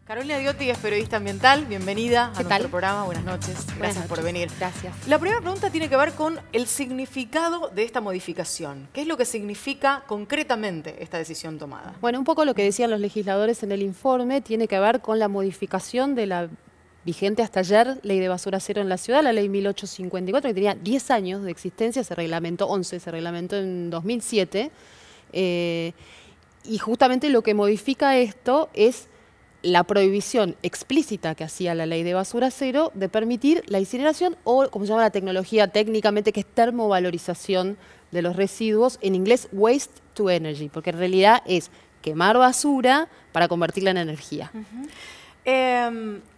Carolina Diotti es periodista ambiental, bienvenida a nuestro programa, buenas noches, gracias por venir. Gracias. La primera pregunta tiene que ver con el significado de esta modificación. ¿Qué es lo que significa concretamente esta decisión tomada? Bueno, un poco lo que decían los legisladores en el informe tiene que ver con la modificación de la vigente hasta ayer Ley de Basura Cero en la ciudad, la Ley 1854, que tenía 10 años de existencia, se reglamentó 11, se reglamentó en 2007, y justamente lo que modifica esto es la prohibición explícita que hacía la Ley de Basura Cero de permitir la incineración o, como se llama la tecnología técnicamente, que es termovalorización de los residuos, en inglés waste to energy, porque en realidad es quemar basura para convertirla en energía.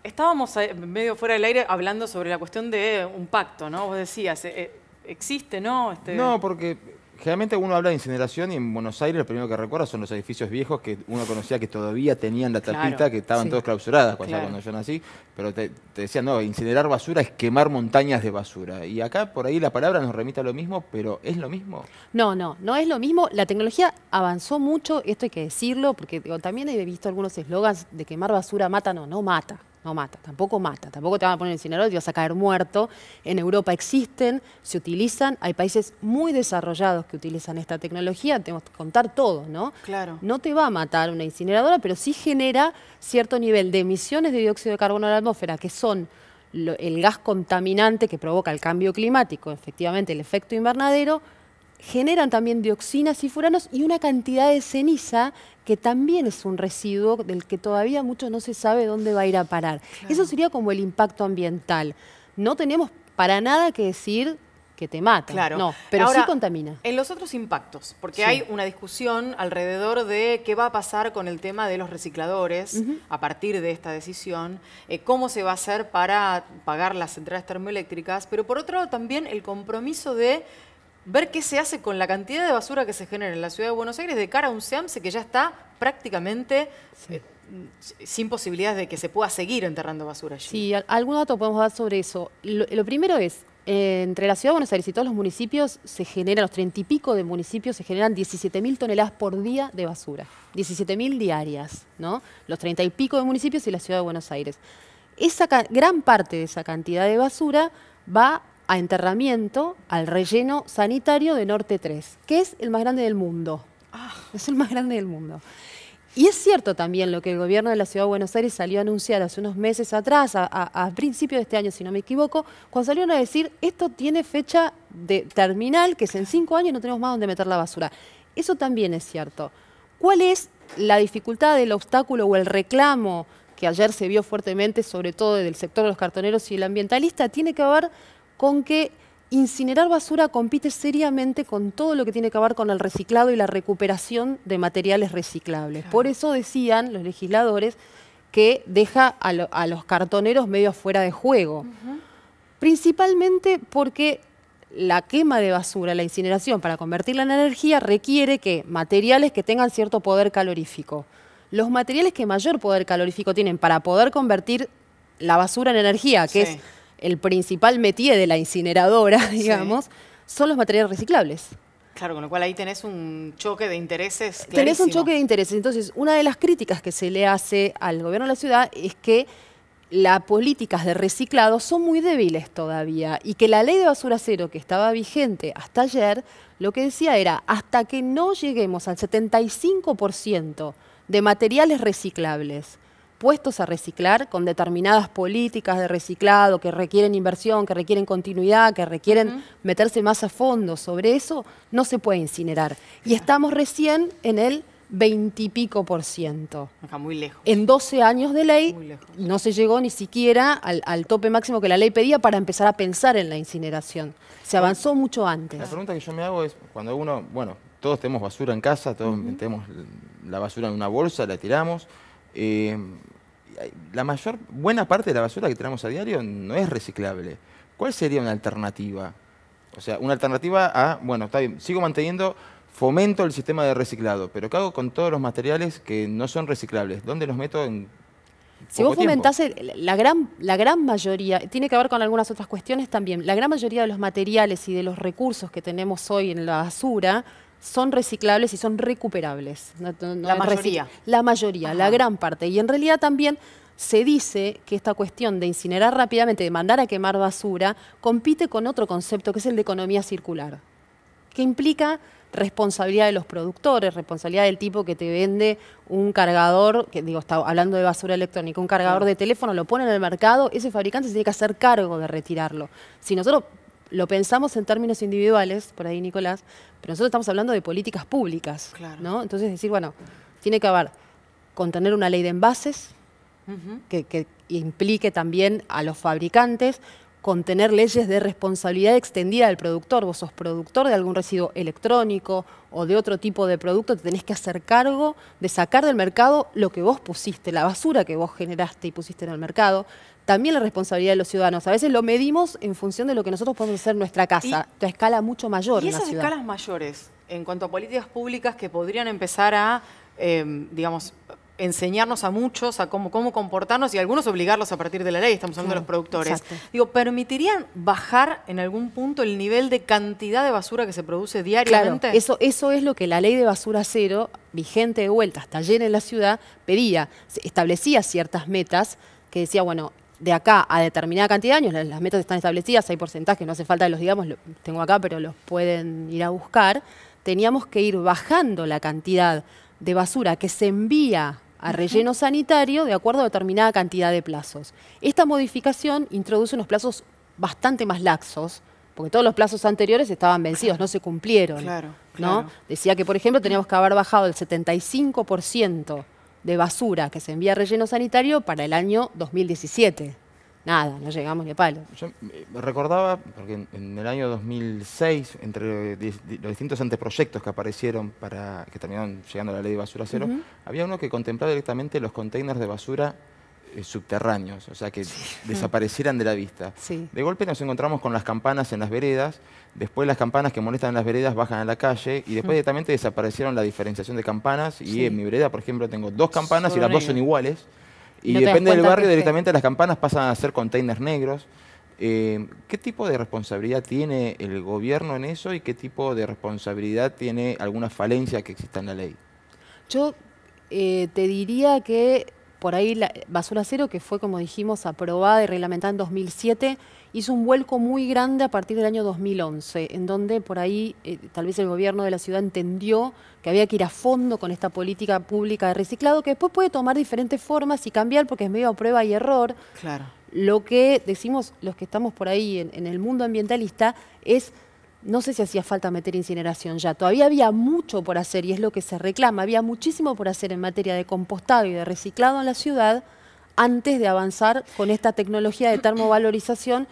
Estábamos medio fuera del aire hablando sobre la cuestión de un pacto, ¿no? Vos decías, ¿existe, no? No, porque generalmente uno habla de incineración y en Buenos Aires lo primero que recuerda son los edificios viejos que uno conocía que todavía tenían la tapita, claro, que estaban sí, todos clausuradas cuando claro, yo nací, pero te decían, no, incinerar basura es quemar montañas de basura. Y acá por ahí la palabra nos remite a lo mismo, pero ¿es lo mismo? No es lo mismo. La tecnología avanzó mucho, esto hay que decirlo, porque digo, también he visto algunos eslogans de quemar basura mata, no mata. No mata, tampoco te van a poner en incinerador y te vas a caer muerto. En Europa existen, se utilizan, hay países muy desarrollados que utilizan esta tecnología, tenemos que contar todo, ¿no? Claro. No te va a matar una incineradora, pero sí genera cierto nivel de emisiones de dióxido de carbono a la atmósfera, que son el gas contaminante que provoca el cambio climático, efectivamente el efecto invernadero, generan también dioxinas y furanos y una cantidad de ceniza que también es un residuo del que todavía mucho no se sabe dónde va a ir a parar. Claro. Eso sería como el impacto ambiental. No tenemos para nada que decir que te mata, claro, no, pero ahora, sí contamina. En los otros impactos, porque sí, hay una discusión alrededor de qué va a pasar con el tema de los recicladores a partir de esta decisión, cómo se va a hacer para pagar las centrales termoeléctricas, pero por otro lado también el compromiso de ver qué se hace con la cantidad de basura que se genera en la ciudad de Buenos Aires de cara a un SEAMSE que ya está prácticamente sin posibilidades de que se pueda seguir enterrando basura allí. Sí, algún dato podemos dar sobre eso. Lo primero es, entre la ciudad de Buenos Aires y todos los municipios se generan, los 30 y pico de municipios se generan 17.000 toneladas por día de basura. 17.000 diarias, ¿no? Los 30 y pico de municipios y la ciudad de Buenos Aires. Gran parte de esa cantidad de basura va a enterramiento al relleno sanitario de Norte 3, que es el más grande del mundo. Es el más grande del mundo. Y es cierto también lo que el gobierno de la Ciudad de Buenos Aires salió a anunciar hace unos meses atrás, a principios de este año, si no me equivoco, cuando salieron a decir, esto tiene fecha de terminal, que es en 5 años no tenemos más donde meter la basura. Eso también es cierto. ¿Cuál es la dificultad, el obstáculo o el reclamo que ayer se vio fuertemente, sobre todo del sector de los cartoneros y el ambientalista? Tiene que ver con que incinerar basura compite seriamente con todo lo que tiene que ver con el reciclado y la recuperación de materiales reciclables. Claro. Por eso decían los legisladores que deja a los cartoneros medio fuera de juego. Principalmente porque la quema de basura, la incineración, para convertirla en energía, requiere que materiales que tengan cierto poder calorífico. Los materiales que mayor poder calorífico tienen para poder convertir la basura en energía, que es el principal métier de la incineradora, digamos, son los materiales reciclables. Claro, con lo cual ahí tenés un choque de intereses clarísimo. Tenés un choque de intereses. Entonces, una de las críticas que se le hace al gobierno de la ciudad es que las políticas de reciclado son muy débiles todavía y que la ley de basura cero que estaba vigente hasta ayer, lo que decía era, hasta que no lleguemos al 75% de materiales reciclables puestos a reciclar con determinadas políticas de reciclado que requieren inversión, que requieren continuidad, que requieren meterse más a fondo sobre eso, no se puede incinerar. Y estamos recién en el 20 y pico %. Acá muy lejos. En 12 años de ley no se llegó ni siquiera al tope máximo que la ley pedía para empezar a pensar en la incineración. Se avanzó mucho antes. La pregunta que yo me hago es, cuando uno, bueno, todos tenemos basura en casa, todos metemos la basura en una bolsa, la tiramos. Buena parte de la basura que tiramos a diario no es reciclable. ¿Cuál sería una alternativa? O sea, una alternativa a, bueno, está bien, sigo manteniendo, fomento el sistema de reciclado, pero ¿qué hago con todos los materiales que no son reciclables? ¿Dónde los meto en Si vos fomentás la gran mayoría, tiene que ver con algunas otras cuestiones también, la gran mayoría de los materiales y de los recursos que tenemos hoy en la basura son reciclables y son recuperables. La mayoría. La mayoría, la gran parte. Y en realidad también se dice que esta cuestión de incinerar rápidamente, de mandar a quemar basura, compite con otro concepto que es el de economía circular, que implica responsabilidad de los productores, responsabilidad del tipo que te vende un cargador, que digo, está hablando de basura electrónica, un cargador de teléfono, lo pone en el mercado, ese fabricante se tiene que hacer cargo de retirarlo. Si nosotros lo pensamos en términos individuales, por ahí Nicolás, pero nosotros estamos hablando de políticas públicas, ¿no? Entonces decir, bueno, tiene que haber, contener una ley de envases, que implique también a los fabricantes, contener leyes de responsabilidad extendida del productor. Vos sos productor de algún residuo electrónico o de otro tipo de producto, te tenés que hacer cargo de sacar del mercado lo que vos pusiste, la basura que vos generaste y pusiste en el mercado. También la responsabilidad de los ciudadanos. A veces lo medimos en función de lo que nosotros podemos hacer en nuestra casa, a escala mucho mayor en la ciudad. Y esas escalas mayores, en cuanto a políticas públicas que podrían empezar a, digamos, enseñarnos a muchos a cómo comportarnos y a algunos obligarlos a partir de la ley, estamos hablando de los productores. Exacto. Digo, ¿permitirían bajar en algún punto el nivel de cantidad de basura que se produce diariamente? Claro, eso es lo que la ley de basura cero, vigente de vuelta hasta ayer en la ciudad, pedía. Establecía ciertas metas que decía, bueno, de acá a determinada cantidad de años, las metas están establecidas, hay porcentajes, no hace falta que los digamos, los tengo acá, pero los pueden ir a buscar. Teníamos que ir bajando la cantidad de basura que se envía a relleno sanitario de acuerdo a determinada cantidad de plazos. Esta modificación introduce unos plazos bastante más laxos, porque todos los plazos anteriores estaban vencidos, no se cumplieron. ¿No? Decía que, por ejemplo, teníamos que haber bajado el 75% de basura que se envía a relleno sanitario para el año 2017. Nada, no llegamos ni a palo. Yo recordaba, porque en el año 2006, entre los distintos anteproyectos que aparecieron que terminaron llegando a la ley de basura cero, había uno que contemplaba directamente los containers de basura subterráneos, o sea, que desaparecieran de la vista. De golpe nos encontramos con las campanas en las veredas, después las campanas que molestan en las veredas bajan a la calle y después directamente desaparecieron la diferencia de campanas y en mi vereda, por ejemplo, tengo 2 campanas y las 2 son iguales. Y no depende del barrio, directamente las campanas pasan a ser containers negros. ¿Qué tipo de responsabilidad tiene el gobierno en eso y qué tipo de responsabilidad tiene alguna falencia que exista en la ley? Yo te diría que por ahí la basura cero, que fue, como dijimos, aprobada y reglamentada en 2007, hizo un vuelco muy grande a partir del año 2011, en donde por ahí tal vez el gobierno de la ciudad entendió que había que ir a fondo con esta política pública de reciclado, que después puede tomar diferentes formas y cambiar porque es medio a prueba y error. Lo que decimos los que estamos por ahí en el mundo ambientalista es, no sé si hacía falta meter incineración ya, todavía había mucho por hacer y es lo que se reclama, había muchísimo por hacer en materia de compostado y de reciclado en la ciudad antes de avanzar con esta tecnología de termovalorización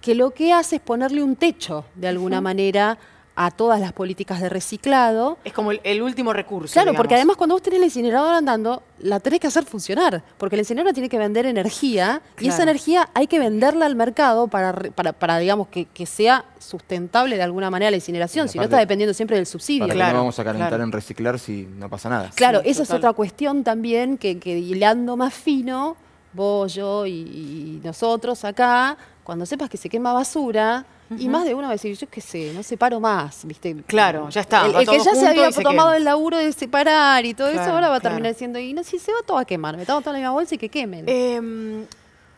que lo que hace es ponerle un techo de alguna manera a todas las políticas de reciclado. Es como el último recurso. Claro, digamos. Porque además cuando vos tenés la incineradora andando, la tenés que hacer funcionar, porque la incineradora tiene que vender energía y esa energía hay que venderla al mercado para digamos, que sea sustentable de alguna manera la incineración, si no está dependiendo siempre del subsidio. ¿Para qué no vamos a calentar en reciclar si no pasa nada? Claro, esa es otra cuestión también que hilando más fino, vos, yo y nosotros acá, cuando sepas que se quema basura, y más de uno va a decir, yo qué sé, no separo más, ¿viste? Claro, ya está. El que ya se había tomado el laburo de separar y todo eso, ahora va a terminar diciendo, y no, si se va todo a quemar, metamos todo en la misma bolsa y que quemen.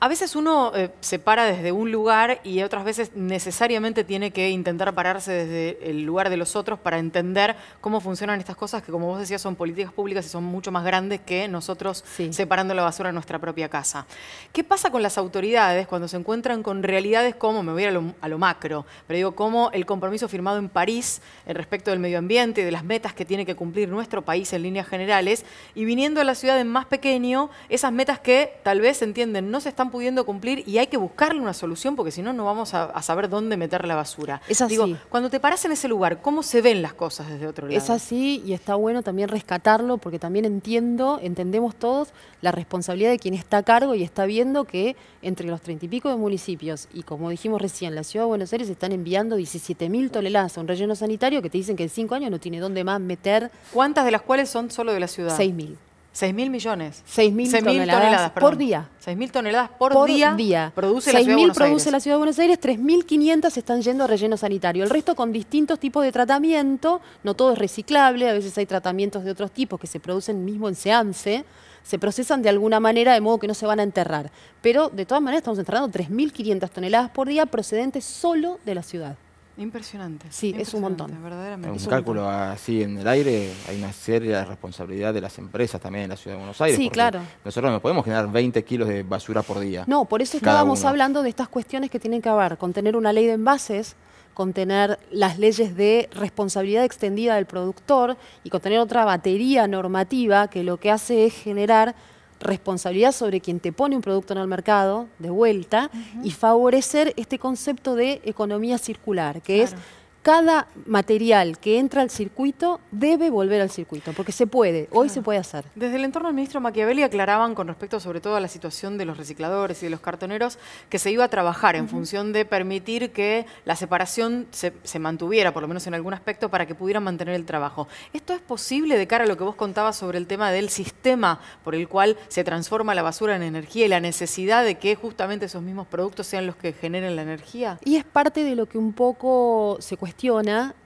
A veces uno se para desde un lugar y otras veces necesariamente tiene que intentar pararse desde el lugar de los otros para entender cómo funcionan estas cosas que, como vos decías, son políticas públicas y son mucho más grandes que nosotros separando la basura en nuestra propia casa. ¿Qué pasa con las autoridades cuando se encuentran con realidades como, me voy a lo macro, pero digo, como el compromiso firmado en París respecto del medio ambiente y de las metas que tiene que cumplir nuestro país en líneas generales, y viniendo a la ciudad en más pequeño, esas metas que tal vez se entienden no se están pudiendo cumplir y hay que buscarle una solución porque si no, no vamos a saber dónde meter la basura. Es así. Digo, cuando te paras en ese lugar, ¿cómo se ven las cosas desde otro lado? Es así y está bueno también rescatarlo porque también entendemos todos la responsabilidad de quien está a cargo y está viendo que entre los 30 y pico de municipios y como dijimos recién, la Ciudad de Buenos Aires están enviando 17.000 toneladas a un relleno sanitario que te dicen que en 5 años no tiene dónde más meter. ¿Cuántas de las cuales son solo de la ciudad? 6.000. 6.000 millones. 6.000 toneladas por día. 6.000 toneladas por día produce la Ciudad de Buenos Aires. 6.000 produce la Ciudad de Buenos Aires, 3.500 están yendo a relleno sanitario. El resto con distintos tipos de tratamiento, no todo es reciclable, a veces hay tratamientos de otros tipos que se producen mismo en SEAMSE, se procesan de alguna manera de modo que no se van a enterrar. Pero de todas maneras estamos enterrando 3.500 toneladas por día procedentes solo de la ciudad. Impresionante. Sí, es un montón. Verdaderamente. Un cálculo así en el aire, hay una seria responsabilidad de las empresas también en la Ciudad de Buenos Aires. Sí, claro. Nosotros no podemos generar 20 kilos de basura por día. No, por eso estábamos hablando de estas cuestiones que tienen que ver con tener una ley de envases, con tener las leyes de responsabilidad extendida del productor y con tener otra batería normativa que lo que hace es generar responsabilidad sobre quien te pone un producto en el mercado, de vuelta, y favorecer este concepto de economía circular, que es cada material que entra al circuito debe volver al circuito, porque se puede, hoy se puede hacer. Desde el entorno del ministro Machiavelli aclaraban con respecto sobre todo a la situación de los recicladores y de los cartoneros que se iba a trabajar en función de permitir que la separación se mantuviera, por lo menos en algún aspecto, para que pudieran mantener el trabajo. ¿Esto es posible de cara a lo que vos contabas sobre el tema del sistema por el cual se transforma la basura en energía y la necesidad de que justamente esos mismos productos sean los que generen la energía? Y es parte de lo que un poco se cuestiona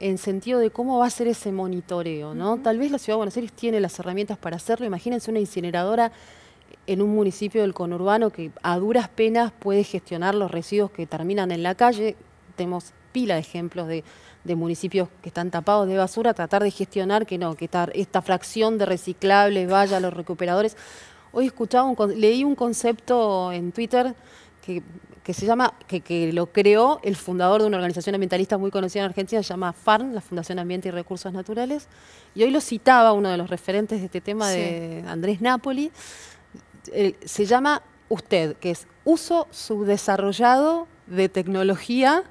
en sentido de cómo va a ser ese monitoreo, ¿no? Tal vez la Ciudad de Buenos Aires tiene las herramientas para hacerlo. Imagínense una incineradora en un municipio del conurbano que a duras penas puede gestionar los residuos que terminan en la calle. Tenemos pila de ejemplos de municipios que están tapados de basura, tratar de gestionar que esta fracción de reciclables vaya a los recuperadores. Hoy leí un concepto en Twitter que se llama, que lo creó el fundador de una organización ambientalista muy conocida en Argentina, se llama FARN, la Fundación Ambiente y Recursos Naturales, y hoy lo citaba uno de los referentes de este tema, de Andrés Napoli, se llama USTED, que es Uso Subdesarrollado de Tecnología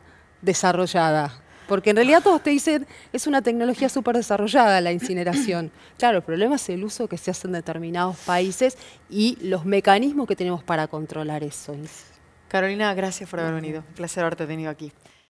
Desarrollada. Porque en realidad todos te dicen, es una tecnología súper desarrollada la incineración. Claro, el problema es el uso que se hace en determinados países y los mecanismos que tenemos para controlar eso. Carolina, gracias por haber venido. Un placer haberte tenido aquí.